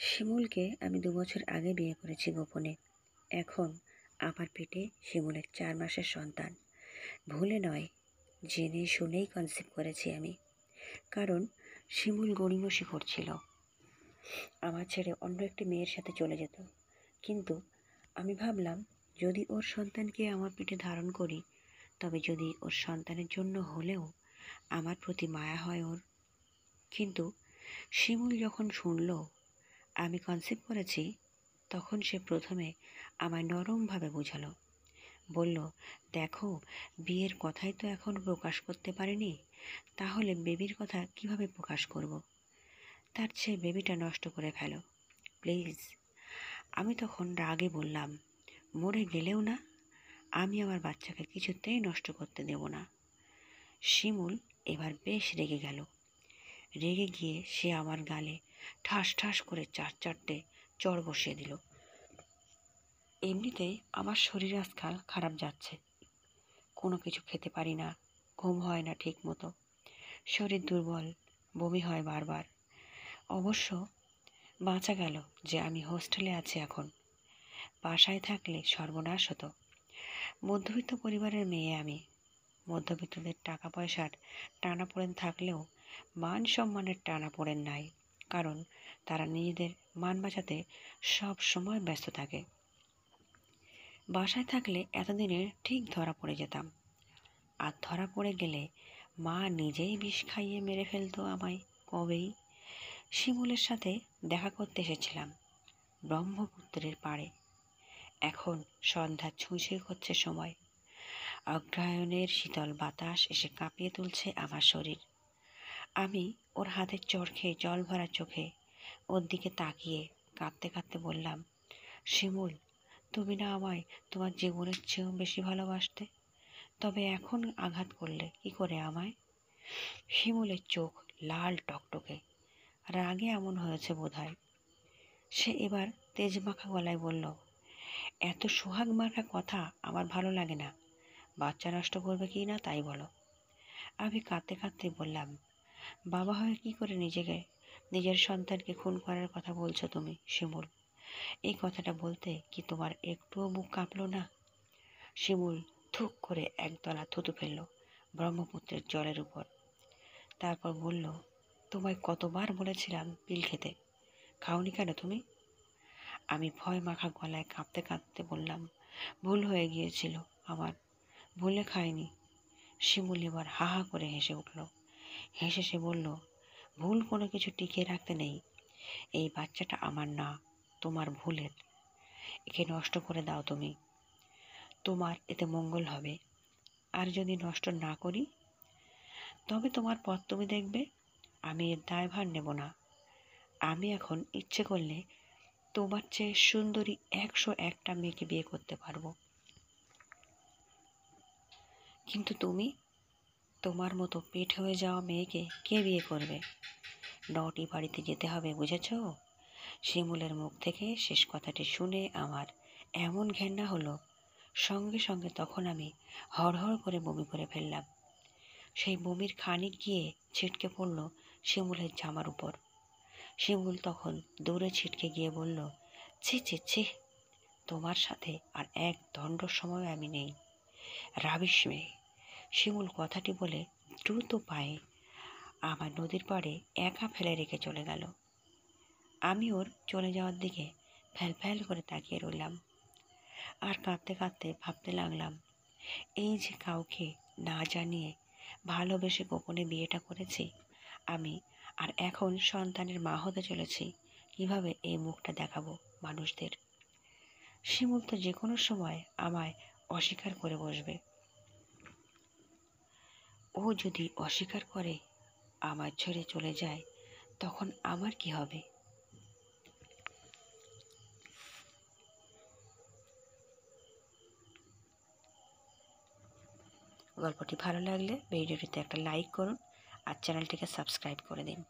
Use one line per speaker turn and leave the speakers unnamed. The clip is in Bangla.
শিমুলকে আমি 2 বছর আগে বিয়ে করেছি গোপনে। এখন আমার পেটে শিমুলের 4 মাসের সন্তান। ভুলে নয়, জেনে শুনেই কনসিভ করেছি আমি। কারণ শিমুল গড়িমসি করছিল, আমার ছেড়ে অন্য একটি মেয়ের সাথে চলে যেত। কিন্তু আমি ভাবলাম, যদি ওর সন্তানকে আমার পেটে ধারণ করি, তবে যদি ওর সন্তানের জন্য হলেও আমার প্রতি মায়া হয় ওর। কিন্তু শিমুল যখন শুনল আমি কনসিভ করেছি, তখন সে প্রথমে আমায় নরমভাবে বোঝালো। বলল, দেখো, বিয়ের কথাই তো এখন প্রকাশ করতে পারিনি, তাহলে বেবির কথা কিভাবে প্রকাশ করব? তার চেয়ে বেবিটা নষ্ট করে ফেলো প্লিজ। আমি তখন রাগে বললাম, মরে গেলেও না, আমি আমার বাচ্চাকে কিছুতেই নষ্ট করতে দেব না। শিমুল এবার বেশ রেগে গেল। রেগে গিয়ে সে আমার গালে ঠাস ঠাস করে 4-4টে চড় বসিয়ে দিল। এমনিতেই আমার শরীর আজকাল খারাপ যাচ্ছে, কোনো কিছু খেতে পারি না, ঘুম হয় না ঠিক মতো, শরীর দুর্বল, বমি হয় বারবার। অবশ্য বাঁচা গেল যে আমি হোস্টেলে আছি এখন। বাসায় থাকলে সর্বনাশ হতো। মধ্যবিত্ত পরিবারের মেয়ে আমি। মধ্যবিত্তদের টাকা পয়সার টানাপোড়েন থাকলেও মান সম্মানের টানাপোড়েন নাই, কারণ তারা নিজেদের মান বাঁচাতে সব সময় ব্যস্ত থাকে। বাসায় থাকলে এতদিনে ঠিক ধরা পড়ে যেতাম, আর ধরা পড়ে গেলে মা নিজেই বিষ খাইয়ে মেরে ফেলতো আমায় কবেই। শিমুলের সাথে দেখা করতে এসেছিলাম ব্রহ্মপুত্রের পাড়ে। এখন সন্ধ্যা ছুঁই হচ্ছে সময়। অগ্রহায়ণের শীতল বাতাস এসে কাঁপিয়ে তুলছে আমার শরীর। আমি ওর হাতের চড় খেয়ে জল ভরা চোখে ওর দিকে তাকিয়ে কাঁদতে কাঁদতে বললাম, শিমুল, তুমি না আমায় তোমার জীবনের চেয়েও বেশি ভালোবাসতে, তবে এখন আঘাত করলে কি করে আমায়? শিমুলের চোখ লাল টকটকে, রাগে এমন হয়েছে বোধহয়। সে এবার তেজমাখা গলায় বলল, এত সোহাগ মার্কা কথা আমার ভালো লাগে না। বাচ্চা নষ্ট করবে কি না তাই বলো। আমি কাঁদতে কাঁদতে বললাম, বাবা হয়ে কি করে নিজের সন্তানকে খুন করার কথা বলছো তুমি শিমুল? এই কথাটা বলতে কি তোমার একটুও বুক কাঁপলো না? শিমুল থুক করে একদলা থুতু ফেলল ব্রহ্মপুত্রের জলের উপর। তারপর বলল, তোমায় কতবার বলেছিলাম পিল খেতে, খাওনি কেন তুমি? আমি ভয় মাখা গলায় কাঁপতে কাঁদতে বললাম, ভুল হয়ে গিয়েছিল আমার, ভুলে খাইনি। শিমুল এবার হা হা করে হেসে উঠল। হেসে সে বলল, ভুল কোনো কিছু টিকিয়ে রাখতে নেই। এই বাচ্চাটা আমার না, তোমার ভুলের। একে নষ্ট করে দাও তুমি, তোমার এতে মঙ্গল হবে। আর যদি নষ্ট না করি, তবে তোমার পথ তুমি দেখবে, আমি এর দায়ভার নেব না। আমি এখন ইচ্ছে করলে তোমার চেয়ে সুন্দরী 101টা মেয়েকে বিয়ে করতে পারবো, কিন্তু তুমি, তোমার মতো পেট হয়ে যাওয়া মেয়েকে কে বিয়ে করবে? নটি বাড়িতে যেতে হবে, বুঝেছ? শিমুলের মুখ থেকে শেষ কথাটি শুনে আমার এমন ঘেন্না হলো, সঙ্গে সঙ্গে তখন আমি হড়হড় করে বমি করে ফেললাম। সেই বমির খানিক গিয়ে ছিটকে পড়ল শিমুলের জামার উপর। শিমুল তখন দৌড়ে ছিটকে গিয়ে বলল, ছি ছি ছি, তোমার সাথে আর এক দণ্ড সময় আমি নেই, রাবিশ মেয়ে। শিমুল কথাটি বলে দ্রুত পায়ে আমার নদীর পাড়ে একা ফেলে রেখে চলে গেল। আমি ওর চলে যাওয়ার দিকে ফ্যাল ফ্যাল করে তাকিয়ে রইলাম, আর কাঁদতে কাঁদতে ভাবতে লাগলাম, এই যে কাউকে না জানিয়ে ভালোবেসে গোপনে বিয়েটা করেছি আমি, আর এখন সন্তানের মা হতে চলেছি, কিভাবে এই মুখটা দেখাবো মানুষদের? শিমুল তো যে কোনো সময় আমায় অস্বীকার করে বসবে। ও যদি অস্বীকার করে আমার ছেড়ে চলে যায়, তখন আমার কি হবে? গল্পটি ভালো লাগলে ভিডিওটিতে একটা লাইক করুন আর চ্যানেলটিকে সাবস্ক্রাইব করে দিন।